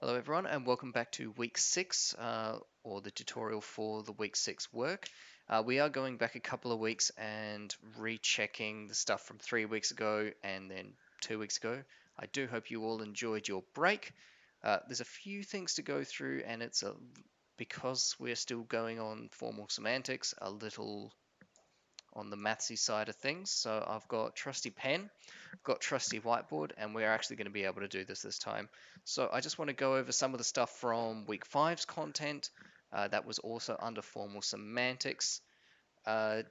Hello everyone and welcome back to week 6 or the tutorial for the week 6 work. We are going back a couple of weeks and rechecking the stuff from 3 weeks ago and then 2 weeks ago. I do hope you all enjoyed your break. There's a few things to go through and it's because we're still going on formal semantics, a little on the mathsy side of things. So I've got trusty pen, I've got trusty whiteboard, and we're actually going to be able to do this time. So I just want to go over some of the stuff from week 5's content that was also under formal semantics. And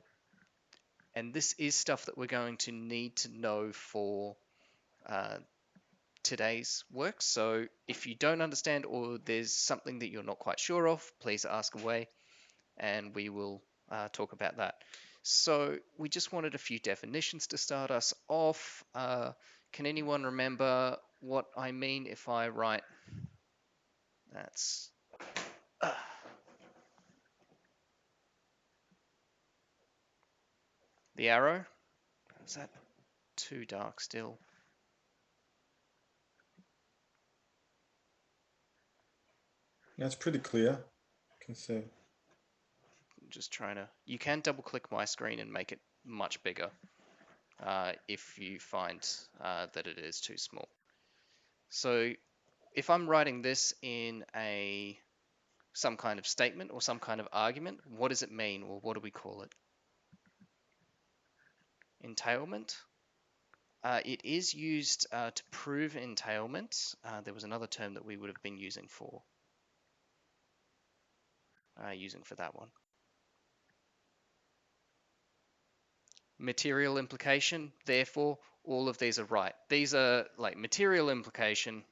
this is stuff that we're going to need to know for today's work. So if you don't understand or there's something that you're not quite sure of, please ask away and we will talk about that. So we just wanted a few definitions to start us off. Can anyone remember what I mean if I write that's the arrow? Is that too dark still? That's pretty clear. I can see. I'm just trying to. You can double click my screen and make it much bigger if you find that it is too small. So if I'm writing this in some kind of statement or some kind of argument, what does it mean, or what do we call it? Entailment. It is used to prove entailment. There was another term that we would have been using for that one. Material implication. Therefore, all of these are right. These are like material implication.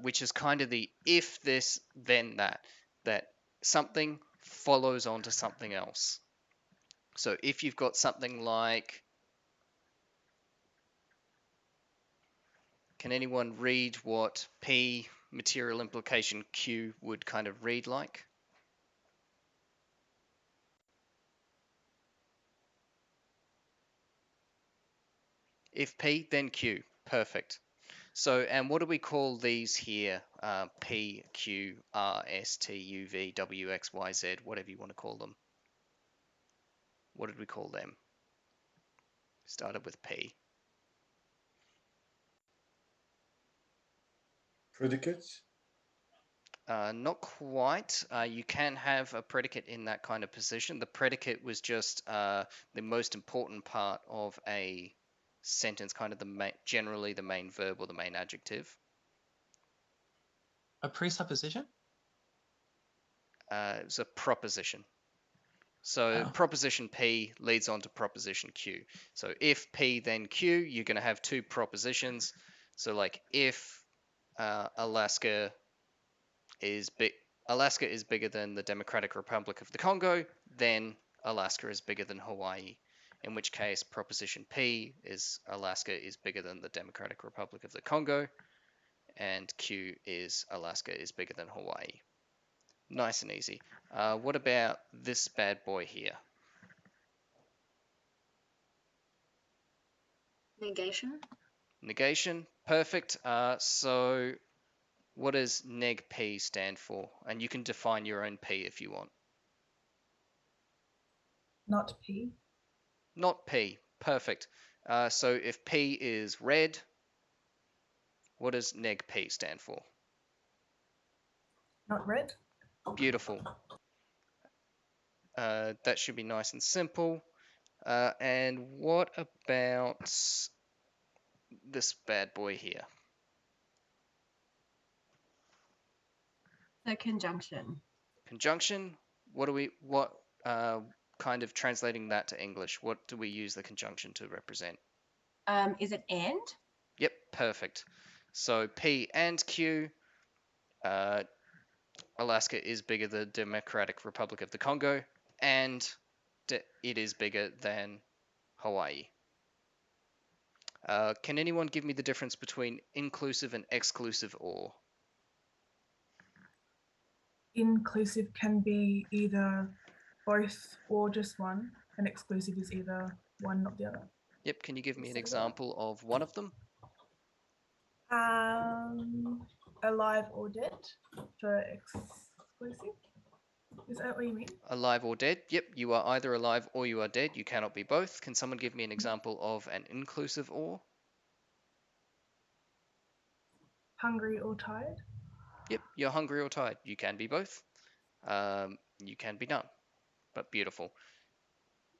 Which is kind of the if this then that something follows on to something else. So if you've got something like, can anyone read what P material implication Q would kind of read like? If P, then Q. Perfect. So, and what do we call these here? P, Q, R, S, T, U, V, W, X, Y, Z, whatever you want to call them. What did we call them? Started with P. Predicates? Not quite. You can have a predicate in that kind of position. The predicate was just the most important part of a sentence, kind of generally the main verb or the main adjective. A presupposition? It's a proposition. So proposition P leads on to proposition Q. So if P then Q, you're going to have two propositions. So like if Alaska is bigger than the Democratic Republic of the Congo, then Alaska is bigger than Hawaii. In which case, proposition P is Alaska is bigger than the Democratic Republic of the Congo, and Q is Alaska is bigger than Hawaii. Nice and easy. What about this bad boy here? Negation. Negation. Perfect. So what does neg P stand for? And you can define your own P if you want. Not P. Not P. Perfect. So if P is red, what does neg P stand for? Not red. Beautiful. That should be nice and simple. And what about this bad boy here? The conjunction. Conjunction. What kind of translating that to English? What do we use the conjunction to represent? Is it and? Yep, perfect. So P and Q. Alaska is bigger than the Democratic Republic of the Congo, and it is bigger than Hawaii. Can anyone give me the difference between inclusive and exclusive or? Inclusive can be either both or just one, and exclusive is either one, not the other. Yep, can you give me an example of one of them? Alive or dead for exclusive. Is that what you mean? Alive or dead? Yep, you are either alive or you are dead. You cannot be both. Can someone give me an example of an inclusive or? Hungry or tired? Yep, you're hungry or tired. You can be both. You can be none, but beautiful.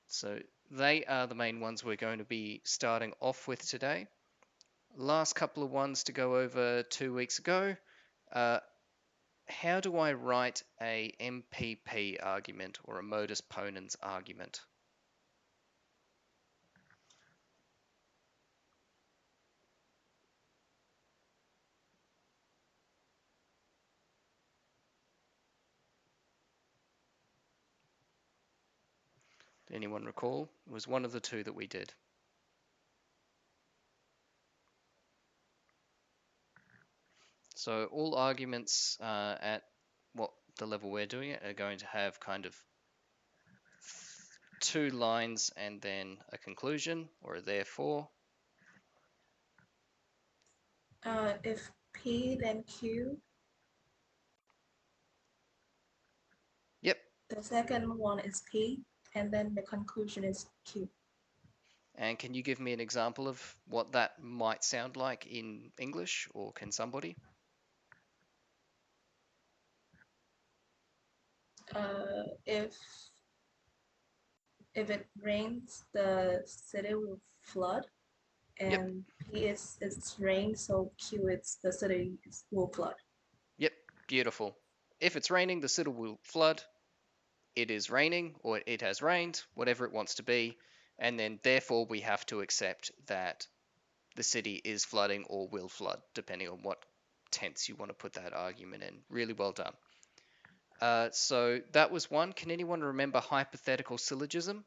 So they are the main ones we're going to be starting off with today. Last couple of ones to go over 2 weeks ago. How do I write a MPP argument or a modus ponens argument? Did anyone recall? It was one of the two that we did. So all arguments at what the level we're doing it are going to have kind of 2 lines and then a conclusion or a therefore. If P then Q. Yep. The second one is P, and then the conclusion is Q. And can you give me an example of what that might sound like in English, or can somebody? If it rains, the city will flood, Yep. and P is it's rain, so Q is the city will flood. Yep, beautiful. If it's raining, the city will flood. It is raining, or it has rained, whatever it wants to be, and then therefore we have to accept that the city is flooding or will flood, depending on what tense you want to put that argument in. Really well done. So that was one. Can anyone remember hypothetical syllogism?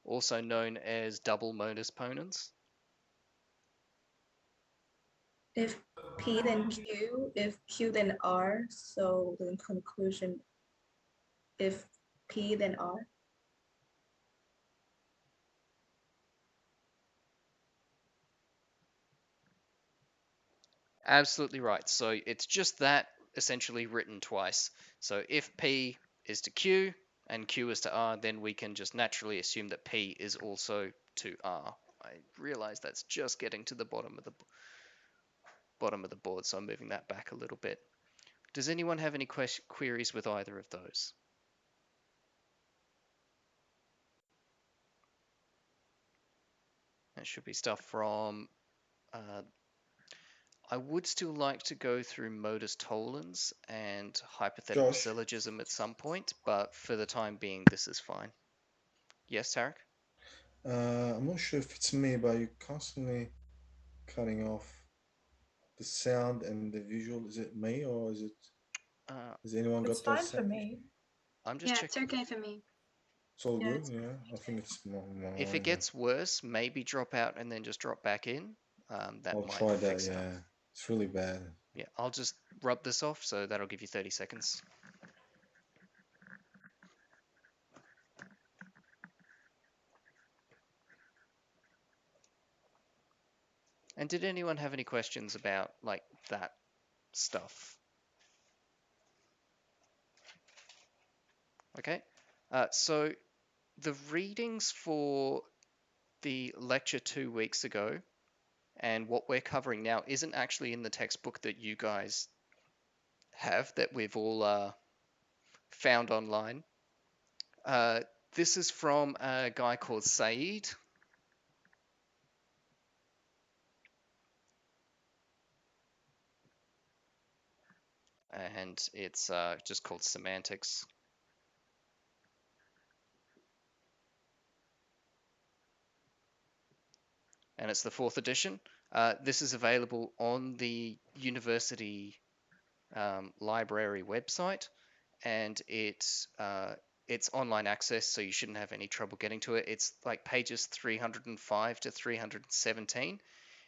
Also known as double modus ponens. If P then Q, if Q then R, so the conclusion, if P then R. Absolutely right. So it's just that essentially written twice. So if P is to Q and Q is to R, then we can just naturally assume that P is also to R. I realize that's just getting to the bottom of the board, so I'm moving that back a little bit. Does anyone have any queries with either of those? That should be stuff from I would still like to go through modus tollens and hypothetical Josh? syllogism at some point, but for the time being, this is fine. Yes, Tarek? I'm not sure if it's me, but you're constantly cutting off the sound and the visual. Is it me or is it? Has anyone It's got that fine for set? me. I'm just It's checking. okay for me. It's all Yeah, good. it's Yeah, I think it's my If it yeah. gets worse, maybe drop out and then just drop back in. That I'll might try that. fix it Yeah, up. it's really bad. Yeah, I'll just rub this off, so that'll give you 30 seconds. And did anyone have any questions about like that stuff? Okay, so the readings for the lecture 2 weeks ago and what we're covering now isn't actually in the textbook that you guys have that we've all found online. This is from a guy called Saeed. And it's just called Semantics. And it's the 4th edition. This is available on the university library website, and it it's online access, so you shouldn't have any trouble getting to it. It's like pages 305 to 317.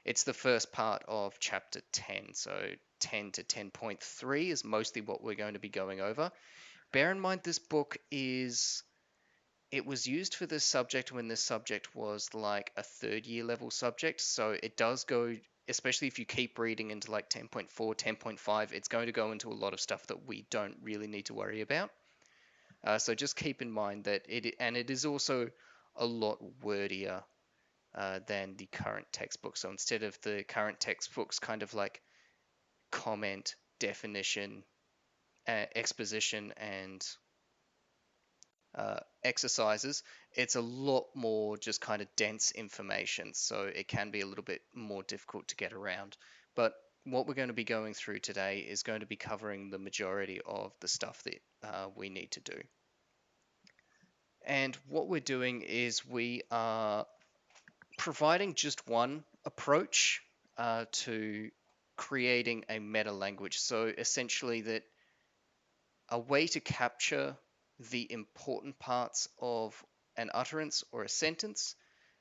It's the first part of chapter 10, so 10 to 10.3 is mostly what we're going to be going over. Bear in mind this book it was used for this subject when this subject was like a third year level subject, so it does go, especially if you keep reading into like 10.4, 10.5, it's going to go into a lot of stuff that we don't really need to worry about. So just keep in mind that it is also a lot wordier than the current textbook. So instead of the current textbooks kind of like comment, definition, exposition, and exercises, it's a lot more just kind of dense information. So it can be a little bit more difficult to get around. But what we're going to be going through today is going to be covering the majority of the stuff that we need to do. And what we're doing is we are providing just one approach to creating a meta language. So essentially that a way to capture the important parts of an utterance or a sentence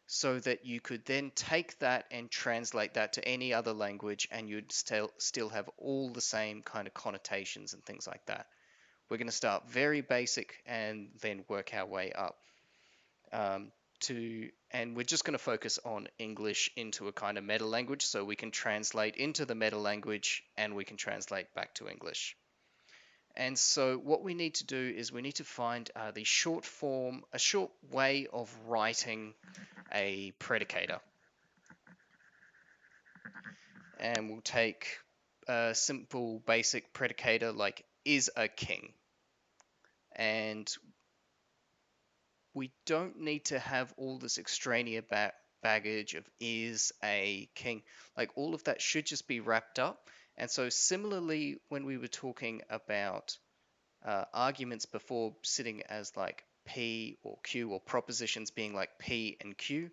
so that you could then take that and translate that to any other language and you'd still have all the same kind of connotations and things like that. We're going to start very basic and then work our way up. And we're just going to focus on English into a kind of meta language so we can translate into the meta language and we can translate back to English. And so what we need to do is we need to find the short form, a short way of writing a predicator. And we'll take a simple basic predicator like is a king. And we don't need to have all this extraneous baggage of is a king. Like all of that should just be wrapped up. And so similarly, when we were talking about arguments before sitting as like P or Q or propositions being like P and Q,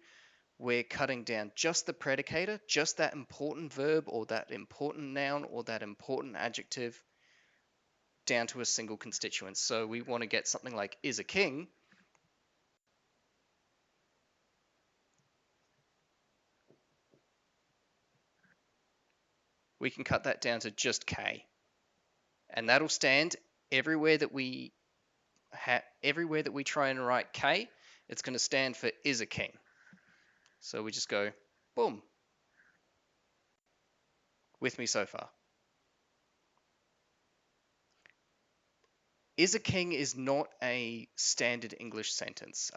we're cutting down just the predicator, just that important verb or that important noun or that important adjective down to a single constituent. So we want to get something like is a king. We can cut that down to just K. And that'll stand everywhere that we try and write K, it's going to stand for is a king. So we just go, boom. With me so far? Is a king is not a standard English sentence.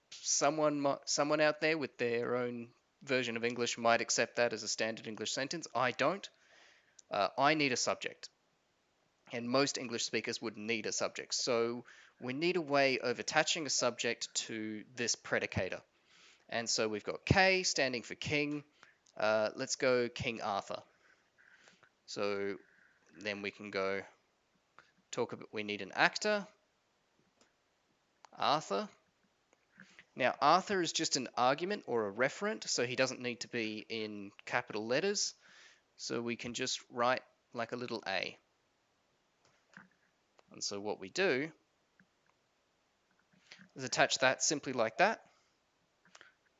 Someone out there with their own version of English might accept that as a standard English sentence. I don't. I need a subject. And most English speakers would need a subject. So we need a way of attaching a subject to this predicator. And so we've got K standing for king. Let's go King Arthur. So then we can go talk about, we need an actor, Arthur. Now Arthur is just an argument or a referent, so he doesn't need to be in capital letters. So we can just write like a little a. And so what we do is attach that simply like that.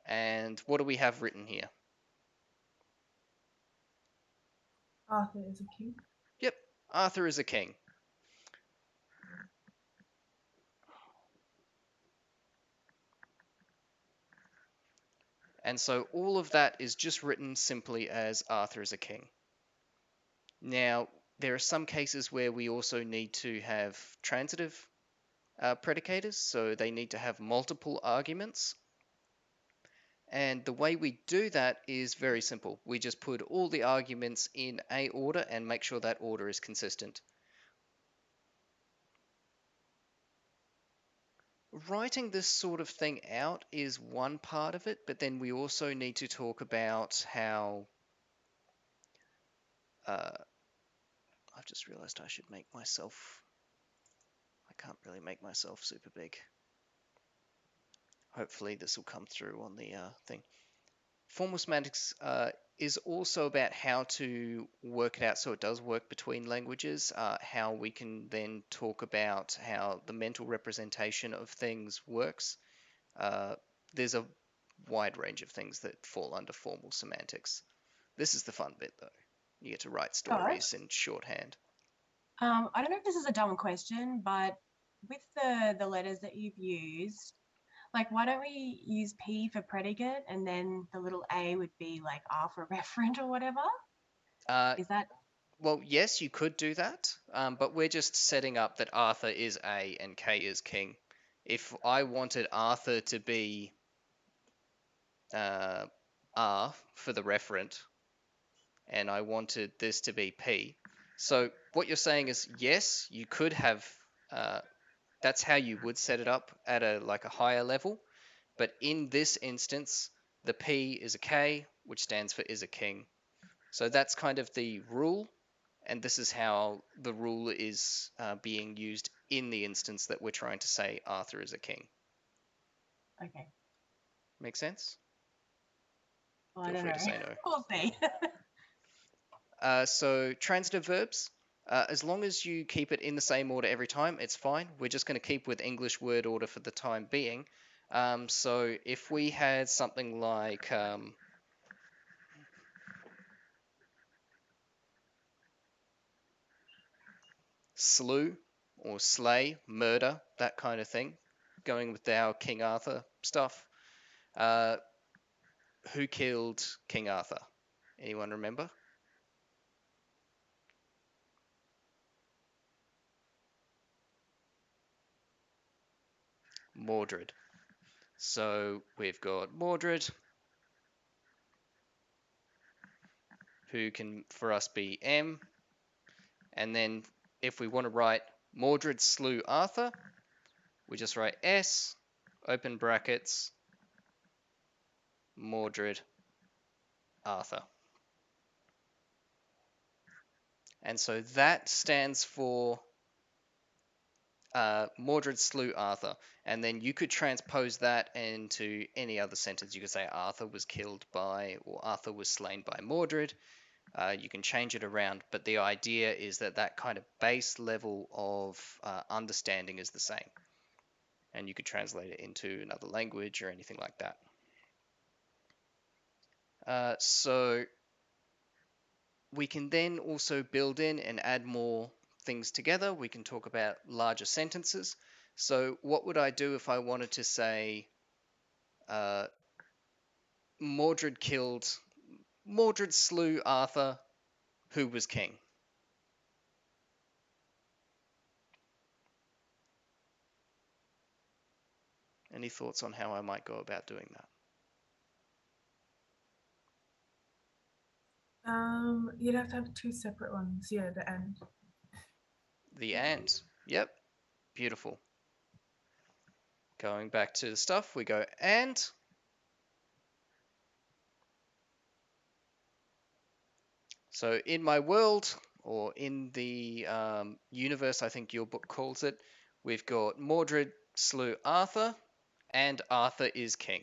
And what do we have written here? Arthur is a king. Yep, Arthur is a king. And so all of that is just written simply as Arthur is a king. Now, there are some cases where we also need to have transitive predicators, so they need to have multiple arguments. And the way we do that is very simple. We just put all the arguments in a order and make sure that order is consistent. Writing this sort of thing out is one part of it, but then we also need to talk about how I've just realized I should make myself, I can't really make myself super big. Hopefully this will come through on the thing. Formal semantics is also about how to work it out so it does work between languages, how we can then talk about how the mental representation of things works. There's a wide range of things that fall under formal semantics. This is the fun bit, though. You get to write stories in shorthand. I don't know if this is a dumb question, but with the letters that you've used, like, why don't we use P for predicate and then the little A would be like R for referent or whatever? Is that? Well, yes, you could do that, but we're just setting up that Arthur is A and K is king. If I wanted Arthur to be R for the referent, and I wanted this to be P. So what you're saying is, yes, you could have, that's how you would set it up at a higher level. But in this instance, the P is a K, which stands for is a king. So that's kind of the rule. And this is how the rule is being used in the instance that we're trying to say Arthur is a king. Okay. Make sense? Well, Feel I don't free know. to say no. We'll see. So transitive verbs, as long as you keep it in the same order every time, it's fine. We're just going to keep with English word order for the time being. So if we had something like slew or slay, murder, that kind of thing, going with our King Arthur stuff. Who killed King Arthur? Anyone remember? Mordred. So we've got Mordred, who can for us be M, and then if we want to write Mordred slew Arthur, we just write S, open brackets, Mordred Arthur. And so that stands for Mordred slew Arthur. And then you could transpose that into any other sentence. You could say Arthur was killed by, or Arthur was slain by Mordred. You can change it around, but the idea is that that kind of base level of understanding is the same. And you could translate it into another language or anything like that. So we can then also build in and add more things together. We can talk about larger sentences. So what would I do if I wanted to say Mordred slew Arthur, who was king? Any thoughts on how I might go about doing that? You'd have to have two separate ones. Yeah, the end. The and. Yep. Beautiful. Going back to the stuff, we go and. So in my world, or in the universe, I think your book calls it, we've got Mordred slew Arthur, and Arthur is king.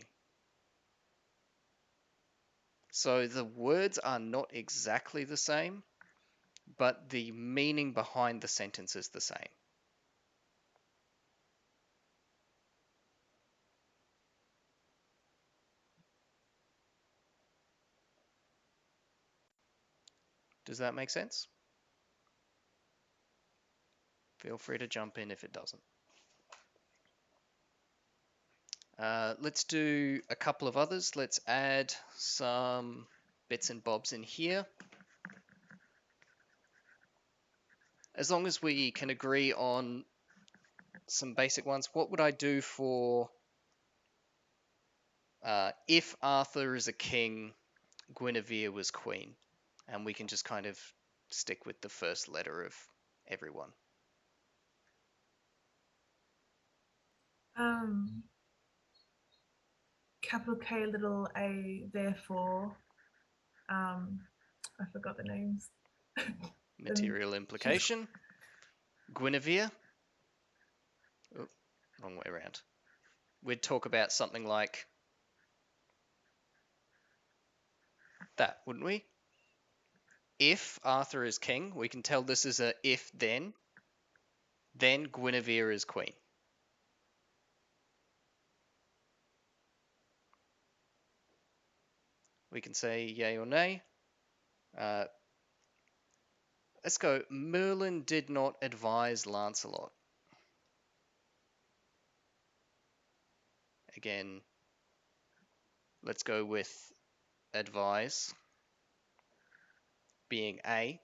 So the words are not exactly the same, but the meaning behind the sentence is the same. Does that make sense? Feel free to jump in if it doesn't. Let's do a couple of others. Let's add some bits and bobs in here. As long as we can agree on some basic ones, what would I do for if Arthur is a king, Guinevere was queen? And we can just kind of stick with the first letter of everyone. Capital K, little a, therefore, I forgot the names. Material implication. Guinevere. Oh, wrong way around. We'd talk about something like that, wouldn't we? If Arthur is king, we can tell this is a if then Guinevere is queen. We can say yay or nay. Let's go. Merlin did not advise Lancelot. Again, let's go with advise being A.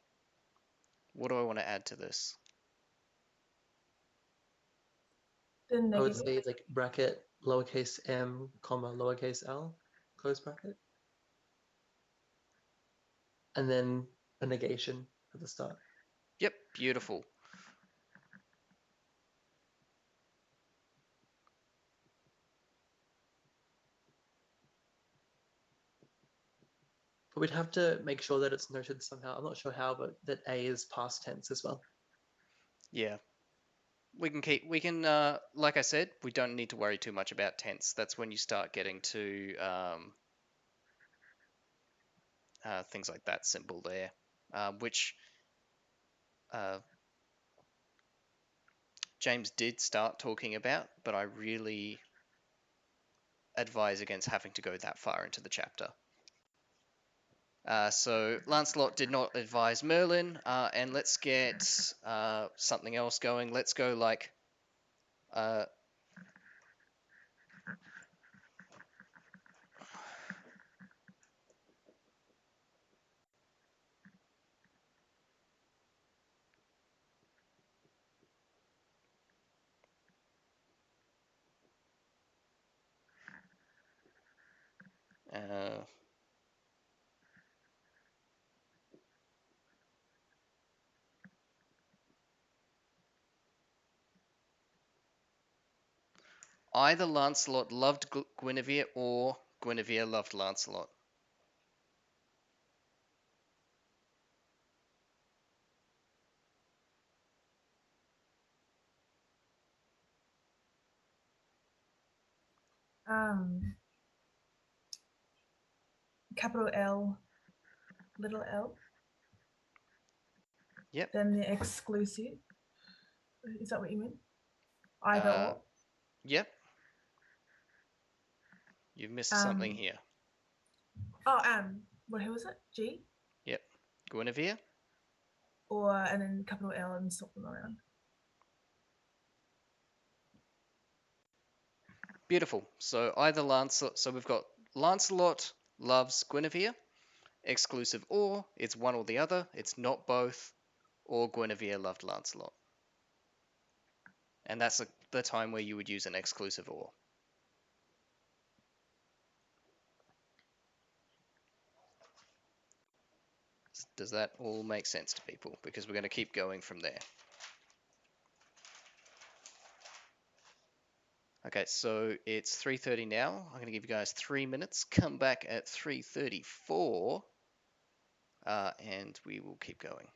What do I want to add to this? The I would negative. say like bracket lowercase m, comma lowercase l, close bracket. And then a negation at the start. Yep, beautiful. But we'd have to make sure that it's noted somehow. I'm not sure how, but that A is past tense as well. Yeah. We can, like I said, we don't need to worry too much about tense. That's when you start getting to things like that symbol there, which James did start talking about, but I really advise against having to go that far into the chapter. So Lancelot did not advise Merlin, and let's get something else going. Let's go like either Lancelot loved Guinevere or Guinevere loved Lancelot. Capital L, little l. Yep. Then the exclusive. Is that what you mean? Either or. Yep. You've missed something here. Oh, what? Who was it? G. Yep. Guinevere. And then capital L and swap them around. Beautiful. So either Lancelot. So we've got Lancelot loves Guinevere, exclusive or, it's one or the other. It's not both, or Guinevere loved Lancelot. And that's the time where you would use an exclusive or. Does that all make sense to people? Because we're going to keep going from there. Okay, so it's 3:30 now. I'm going to give you guys 3 minutes. Come back at 3:34, and we will keep going.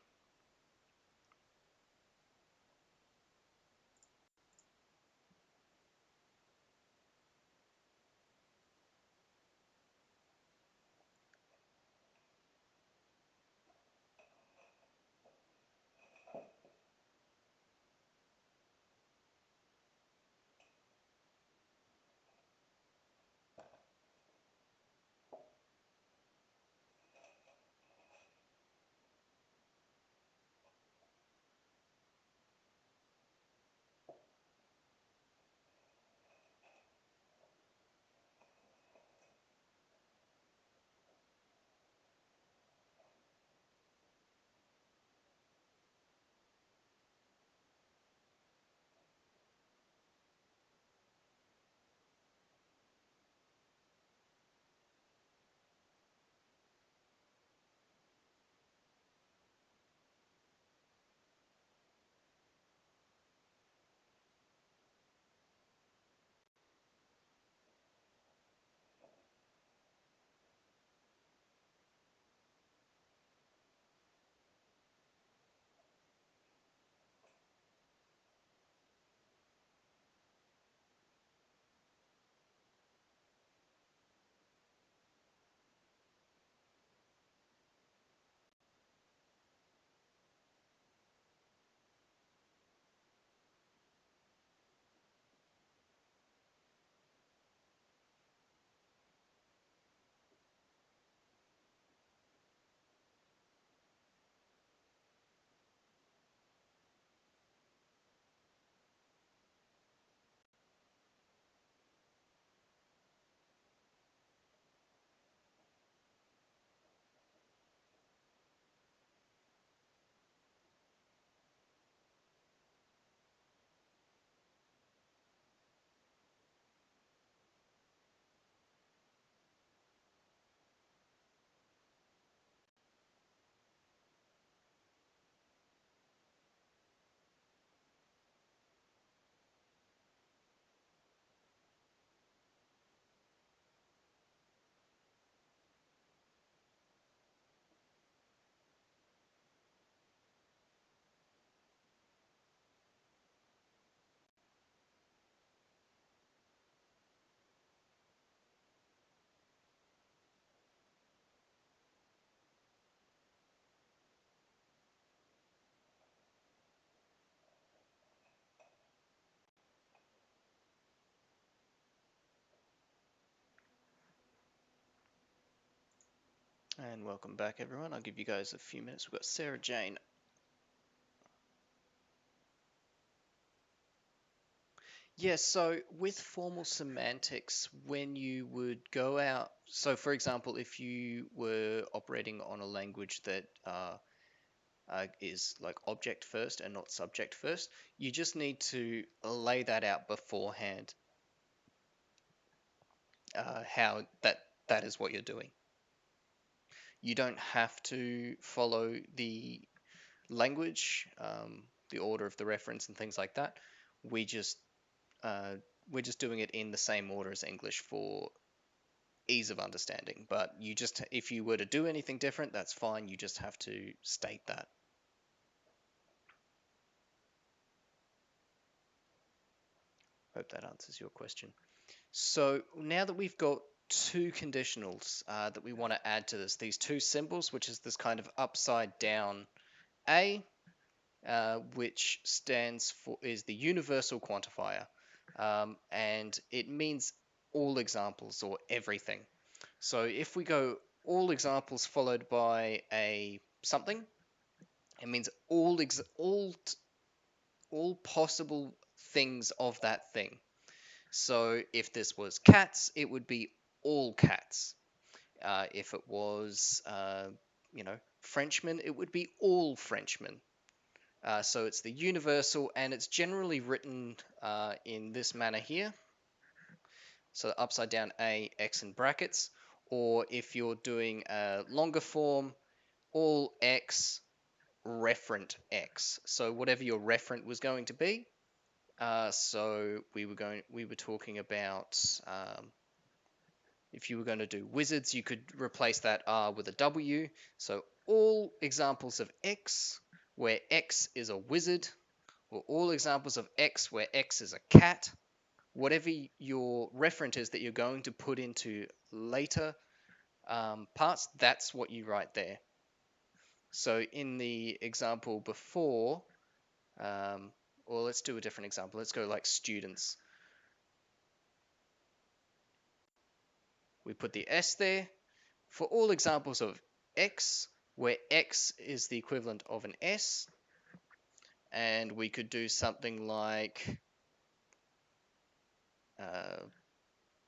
And welcome back, everyone. I'll give you guys a few minutes. We've got Sarah Jane. Yes, so with formal semantics, when you would go out, so for example, if you were operating on a language that is like object first and not subject first, you just need to lay that out beforehand, how that is what you're doing. You don't have to follow the language, the order of the reference and things like that. We just we're just doing it in the same order as English for ease of understanding. But you just, if you were to do anything different, that's fine. You just have to state that. Hope that answers your question. So now that we've got two conditionals that we want to add to this, these two symbols, which is this kind of upside down A, which stands for, is the universal quantifier, and it means all examples or everything. So if we go all examples followed by a something, it means all possible things of that thing. So if this was cats, it would be all cats. If it was, Frenchman, it would be all Frenchmen. So it's the universal, and it's generally written in this manner here. So upside down A, X in brackets. Or if you're doing a longer form, all X, referent X. So whatever your referent was going to be. So we were talking about if you were going to do wizards, you could replace that R with a W. So all examples of X where X is a wizard, or all examples of X where X is a cat, whatever your referent is that you're going to put into later parts, that's what you write there. So in the example before, or let's do a different example. Let's go like students. We put the S there. For all examples of X, where X is the equivalent of an S, and we could do something like,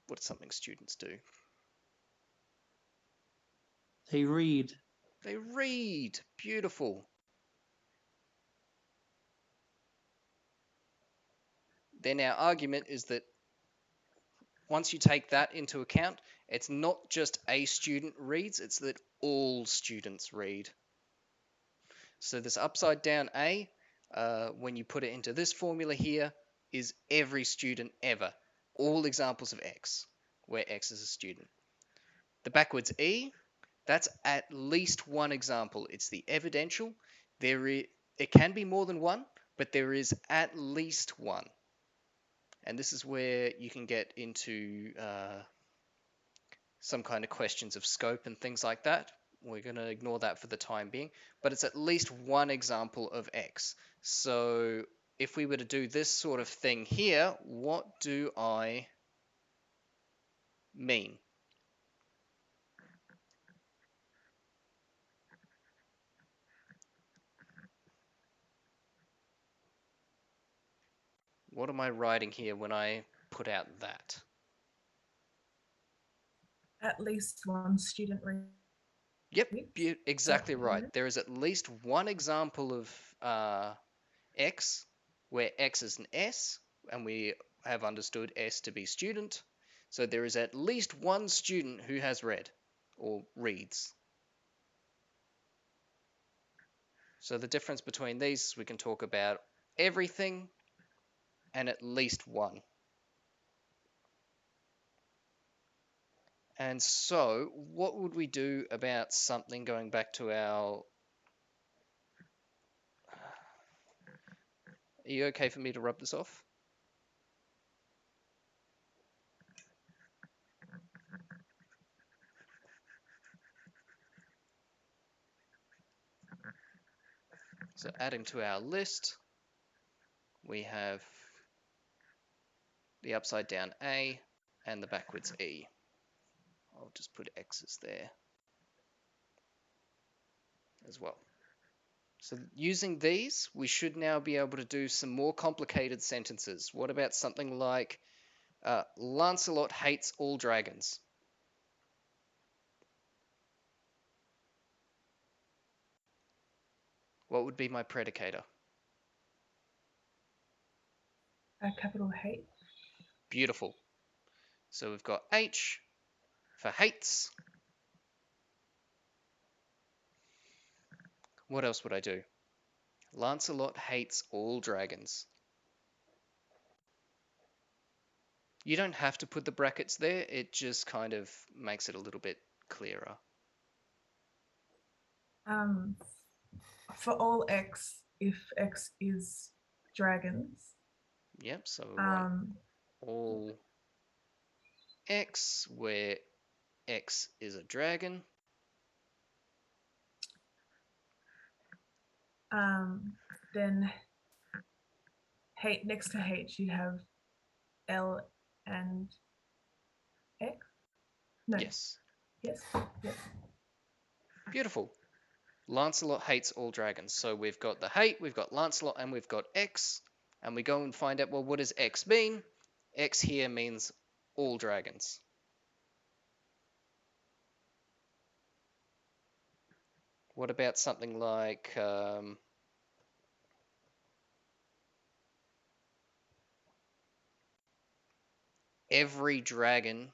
what's something students do? They read. They read. Beautiful. Then our argument is that once you take that into account, it's not just a student reads, it's that all students read. So this upside down A, when you put it into this formula here, is every student ever. All examples of X, where X is a student. The backwards E, that's at least one example. It's the evidential. It can be more than one, but there is at least one. And this is where you can get into some kind of questions of scope and things like that. We're going to ignore that for the time being, but it's at least one example of X. So if we were to do this sort of thing here, what do I mean? What am I writing here when I put out that? At least one student reads. Yep, exactly right. There is at least one example of X where X is an S, and we have understood S to be student. So there is at least one student who has read or reads. So the difference between these, we can talk about everything and at least one. And so what would we do about something, going back to our... Are you okay for me to rub this off? So adding to our list, we have the upside down A and the backwards E. I'll just put X's there. as well. So using these, we should now be able to do some more complicated sentences. What about something like, Lancelot hates all dragons? What would be my predicator? A capital H. Beautiful. So we've got H for hates. What else would I do? Lancelot hates all dragons. You don't have to put the brackets there, it just kind of makes it a little bit clearer. For all X, if X is dragons. Yep, so we want Um, all X where X is a dragon. then H, next to H you have L and X. No. Yes. Yes. Yes. Beautiful. Lancelot hates all dragons. So we've got the hate, we've got Lancelot, and we've got X. And we go and find out, well, what does X mean? X here means all dragons. What about something like every dragon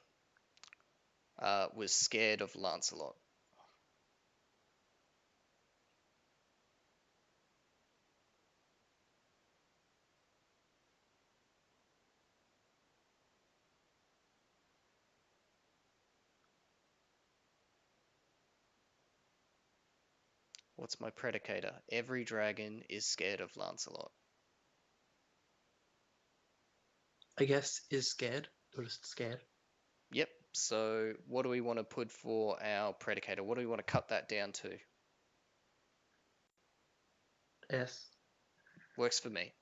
was scared of Lancelot? What's my predicator? Every dragon is scared of Lancelot. I guess is scared or just scared. Yep, so what do we want to put for our predicator? What do we want to cut that down to? S. Works for me.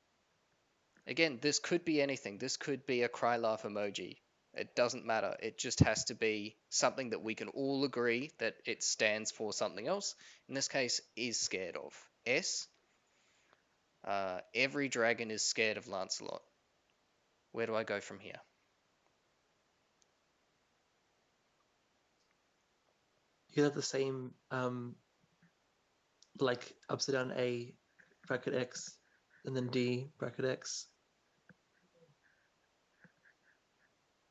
Again, this could be anything. This could be a cry laugh emoji. It doesn't matter. It just has to be something that we can all agree that it stands for something else. In this case, is scared of. S. Every dragon is scared of Lancelot. Where do I go from here? You have the same like upside down A bracket X and then D bracket X.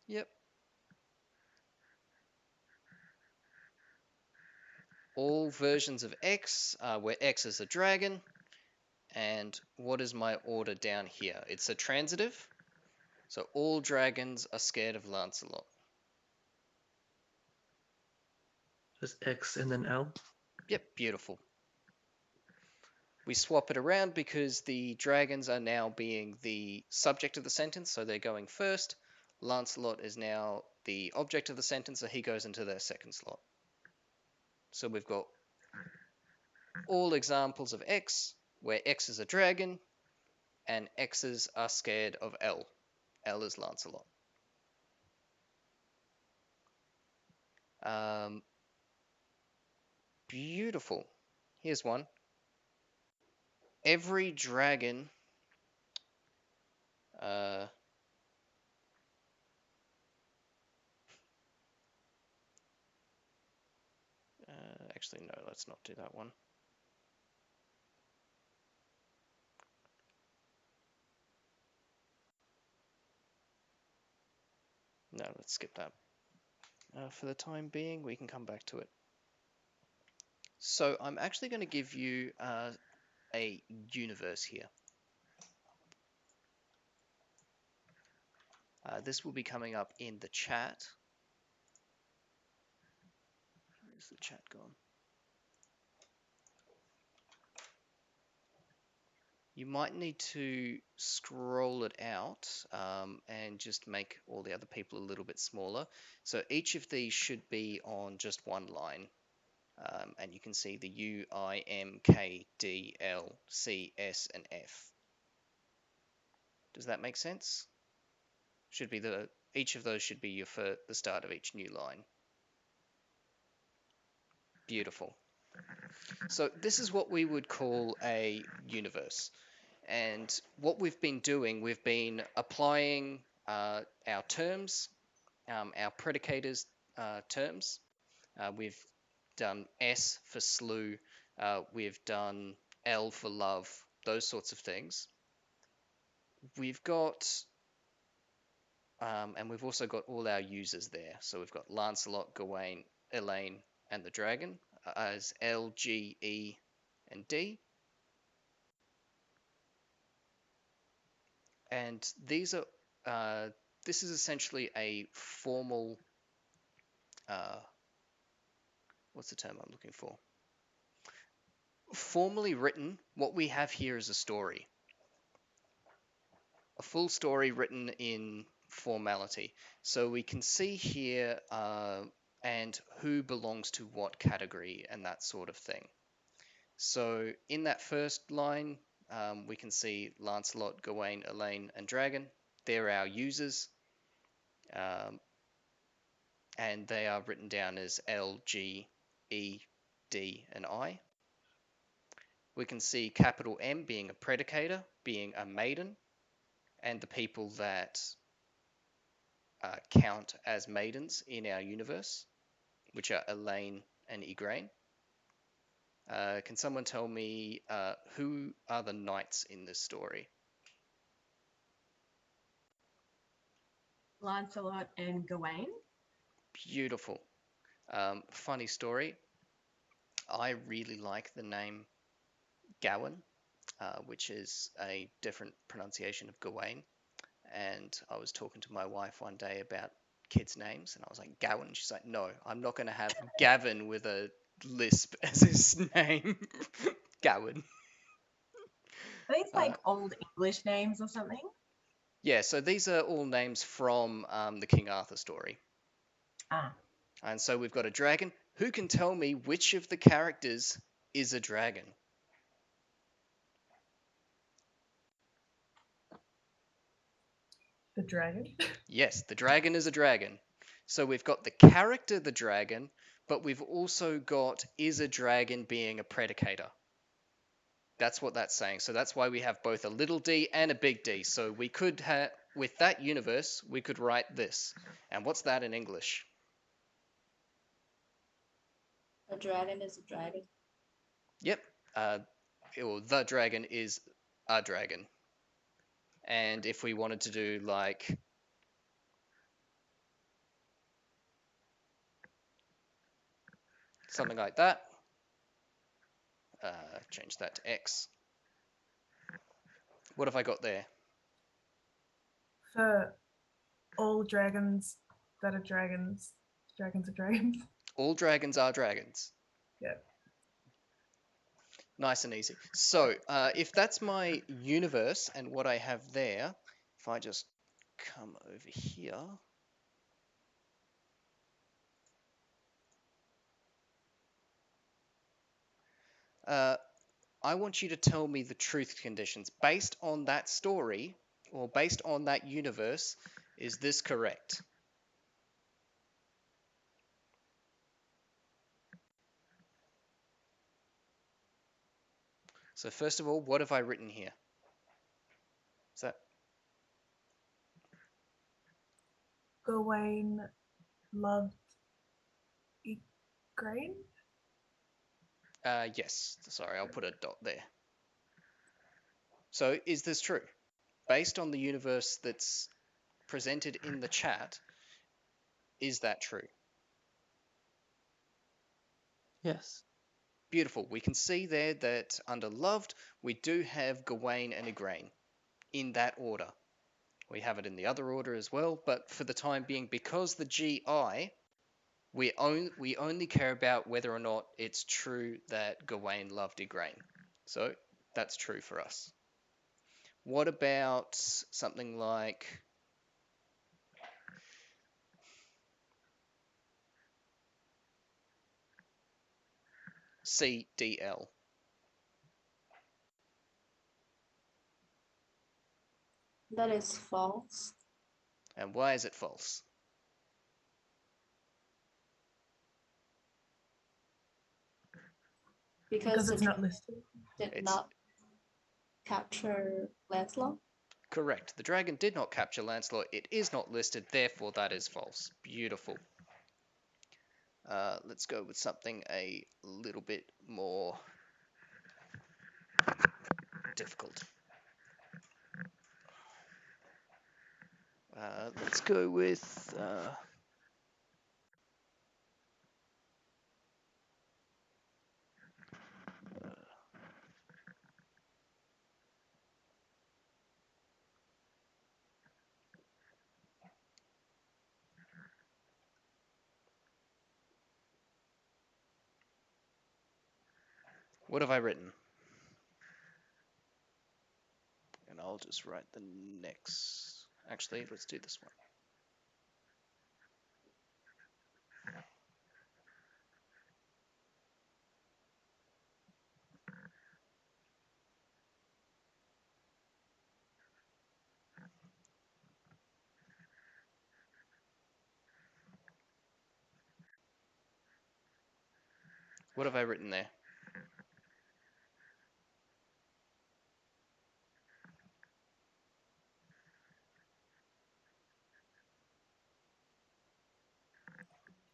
Yep. All versions of X where X is a dragon. And what is my order down here? It's a transitive. So all dragons are scared of Lancelot. Just X and then L. Yep, beautiful. We swap it around because the dragons are now being the subject of the sentence, so they're going first. Lancelot is now the object of the sentence, so he goes into their second slot. So we've got all examples of X, where X is a dragon, and X's are scared of L. L is Lancelot. Beautiful. Here's one. Every dragon actually, no, let's not do that one. No, let's skip that. For the time being, we can come back to it. So I'm actually going to give you a universe here. This will be coming up in the chat. Where's the chat gone? You might need to scroll it out and just make all the other people a little bit smaller. So each of these should be on just one line. And you can see the U, I, M, K, D, L, C, S, and F. Does that make sense? Should be each of those should be your for the start of each new line. Beautiful. So this is what we would call a universe. And what we've been doing, we've been applying our terms, our predicators terms. We've done S for slew, we've done L for love, those sorts of things. We've got, and we've also got all our users there. So we've got Lancelot, Gawain, Elaine, and the dragon as L, G, E, and D. And these are, this is essentially a formal, what's the term I'm looking for? Formally written, what we have here is a story. A full story written in formality. So we can see here and who belongs to what category and that sort of thing. So in that first line, we can see Lancelot, Gawain, Elaine, and Dragon. They're our users. And they are written down as L, G, E, D, and I. We can see capital M being a predicator, being a maiden, and the people that count as maidens in our universe, which are Elaine and Igraine. Can someone tell me who are the knights in this story? Lancelot and Gawain. Beautiful. Funny story. I really like the name Gawain, which is a different pronunciation of Gawain. And I was talking to my wife one day about kids' names, and I was like, Gawain. She's like, no, I'm not going to have Gavin with a lisp as his name. Gawain. Are these like old English names or something? Yeah, so these are all names from the King Arthur story. Ah. And so we've got a dragon. Who can tell me which of the characters is a dragon? The dragon. Yes, the dragon is a dragon. So we've got the character, the dragon, but we've also got is a dragon being a predicator. That's what that's saying. So that's why we have both a little d and a big D. So we could have, with that universe, we could write this. And what's that in English? A dragon is a dragon. Yep. Or the dragon is a dragon. And if we wanted to do like something like that, change that to X. What have I got there? For all dragons that are dragons, dragons are dragons. All dragons are dragons. Yeah. Nice and easy. So if that's my universe and what I have there, if I just come over here. I want you to tell me the truth conditions. Based on that story, or based on that universe, is this correct? So first of all, what have I written here? Is that Gawain loved Igraine. yes. Sorry, I'll put a dot there. So is this true? Based on the universe that's presented in the chat, is that true? Yes. Beautiful. We can see there that under loved, we do have Gawain and Igraine in that order. We have it in the other order as well, but for the time being, because the GI, we only care about whether or not it's true that Gawain loved Igraine. So that's true for us. What about something like CDL? That is false. And why is it false? Because the it's not listed. did It's- not capture Lancelot. Correct. The dragon did not capture Lancelot. It is not listed, therefore that is false. Beautiful. Let's go with something a little bit more difficult. Let's go with... what have I written? And I'll just write the next... Actually, let's do this one. What have I written there?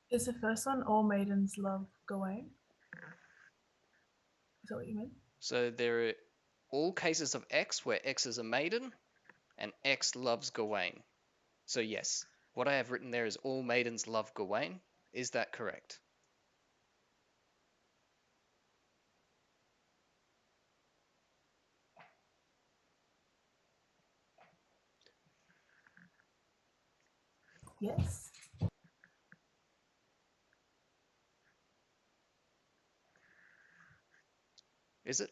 Is the first one all maidens love Gawain? Is that what you mean? So there are all cases of X where X is a maiden and X loves Gawain. So yes, what I have written there is all maidens love Gawain. Is that correct? Yes. Is it?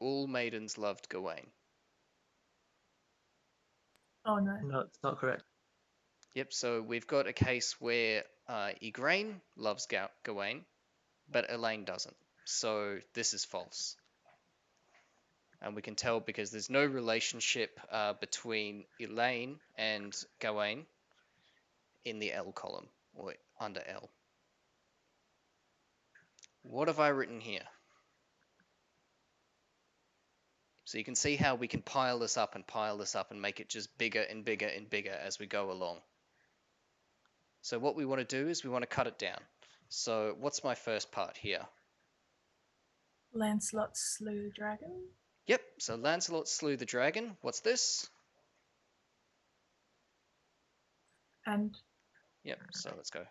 All maidens loved Gawain. Oh no. No, it's not correct. Yep, so we've got a case where Igraine loves Gawain, but Elaine doesn't. So this is false. And we can tell because there's no relationship between Elaine and Gawain in the L column, or under L. What have I written here? So you can see how we can pile this up and make it just bigger and bigger and bigger as we go along. So what we want to do is we want to cut it down. So what's my first part here? Lancelot slew the dragon. Yep, so Lancelot slew the dragon. What's this? And Yep, so let's go.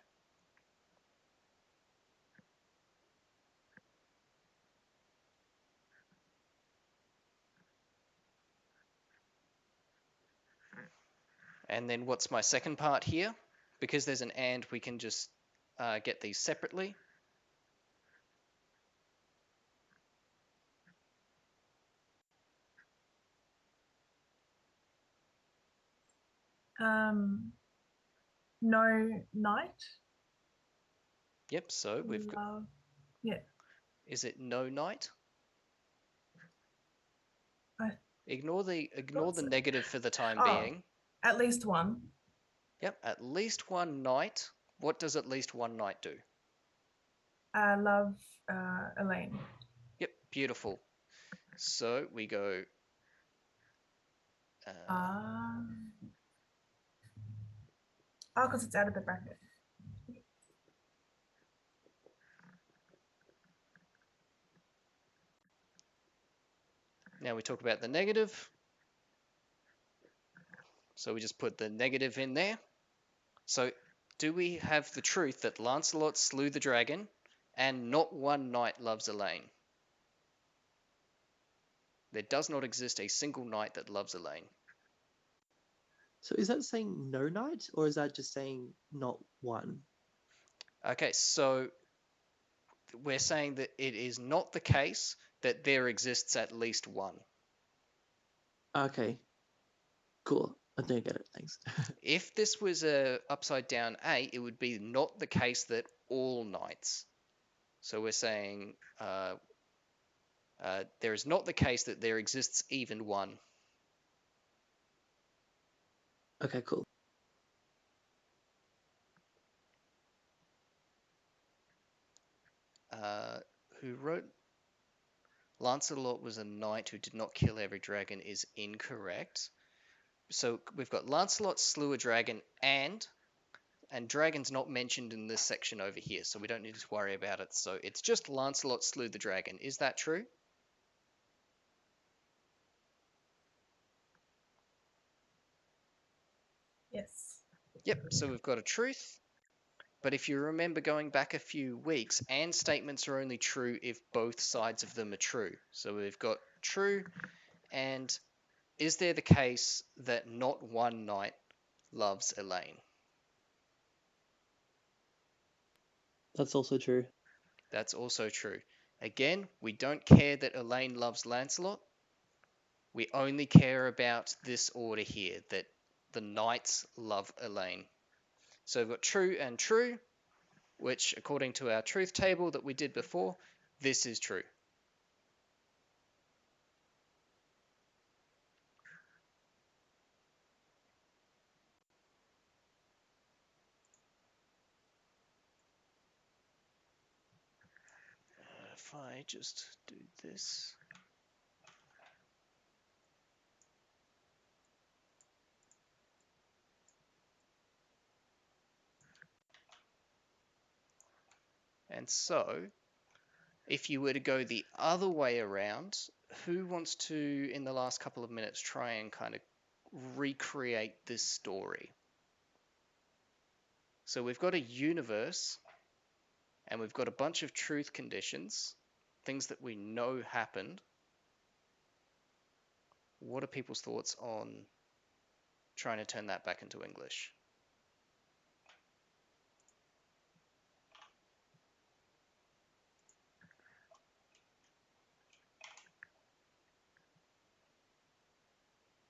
And then what's my second part here? Because there's an and, we can just get these separately. no knight. Yep, so we've got... Yeah. Is it no knight? I Ignore the so. negative for the time Oh. being. At least one. Yep, at least one knight. What does at least one knight do? I love Elaine. Yep, beautiful. So we go... Oh, because it's out of the bracket. Now we talk about the negative. So we just put the negative in there. So do we have the truth that Lancelot slew the dragon and not one knight loves Elaine? There does not exist a single knight that loves Elaine. So is that saying no knight, or is that just saying not one? Okay, so we're saying that it is not the case that there exists at least one. Okay, cool. I think I get it. Thanks. If this was a upside down A, it would be not the case that all knights. So we're saying there is not the case that there exists even one. Okay, cool. who wrote Lancelot was a knight who did not kill every dragon is incorrect. So we've got Lancelot slew a dragon and dragon's not mentioned in this section over here, so we don't need to worry about it. So it's just Lancelot slew the dragon. Is that true? Yes. Yep, so we've got a truth. But if you remember going back a few weeks, and statements are only true if both sides of them are true. So we've got true, and is there the case that not one knight loves Elaine? That's also true. That's also true. Again, we don't care that Elaine loves Lancelot. We only care about this order here, that the knights love Elaine. So we've got true and true, which according to our truth table that we did before, this is true. If I just do this. And so, if you were to go the other way around, who wants to, in the last couple of minutes, try and kind of recreate this story? So we've got a universe, and we've got a bunch of truth conditions, things that we know happened. What are people's thoughts on trying to turn that back into English?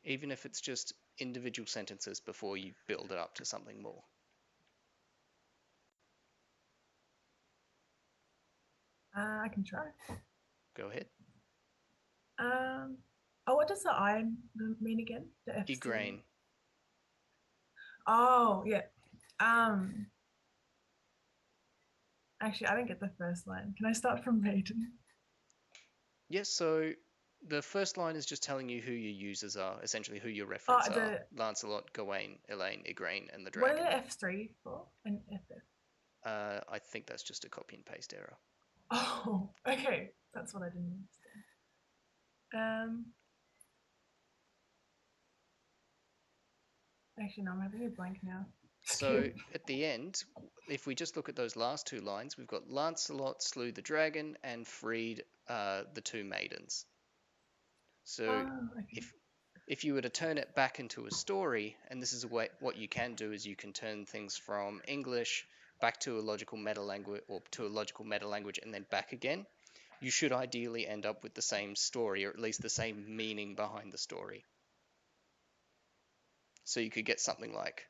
Even if it's just individual sentences before you build it up to something more. I can try. Go ahead. Oh, what does the I mean again? The F Igraine. Oh, yeah. Actually, I didn't get the first line. Can I start from Maiden? Yes, so the first line is just telling you who your users are, essentially who your reference are. Lancelot, Gawain, Elaine, Igraine, and the dragon. What are the F3 for? And FF? I think that's just a copy and paste error. Oh, okay. That's what I didn't understand. Actually, no, I'm having a blank now. So at the end, if we just look at those last two lines, we've got Lancelot slew the dragon and freed the two maidens. So if you were to turn it back into a story, and this is what you can do, is you can turn things from English back to a logical meta language, or to a logical meta language, and then back again. You should ideally end up with the same story, or at least the same meaning behind the story. So you could get something like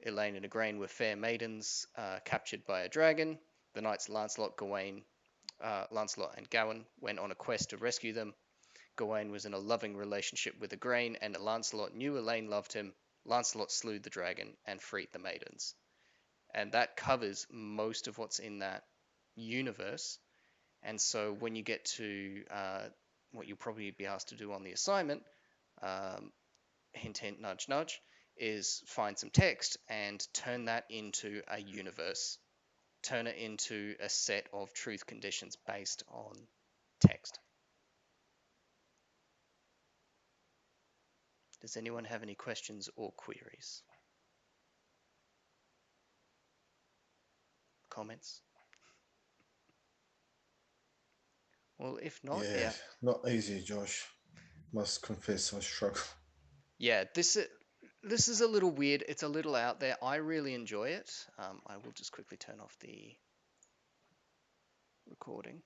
Elaine and Igraine were fair maidens captured by a dragon. The knights Lancelot, Lancelot and Gawain went on a quest to rescue them. Gawain was in a loving relationship with Igraine, and Lancelot knew Elaine loved him. Lancelot slew the dragon and freed the maidens. And that covers most of what's in that universe. And so when you get to what you'll probably be asked to do on the assignment, hint, hint, nudge, nudge, is find some text and turn that into a universe. Turn it into a set of truth conditions based on text. Does anyone have any questions or queries? Comments? Well, if not, yeah. Not easy, Josh. Must confess, I struggle. Yeah, this is a little weird. It's a little out there. I really enjoy it. I will just quickly turn off the recording.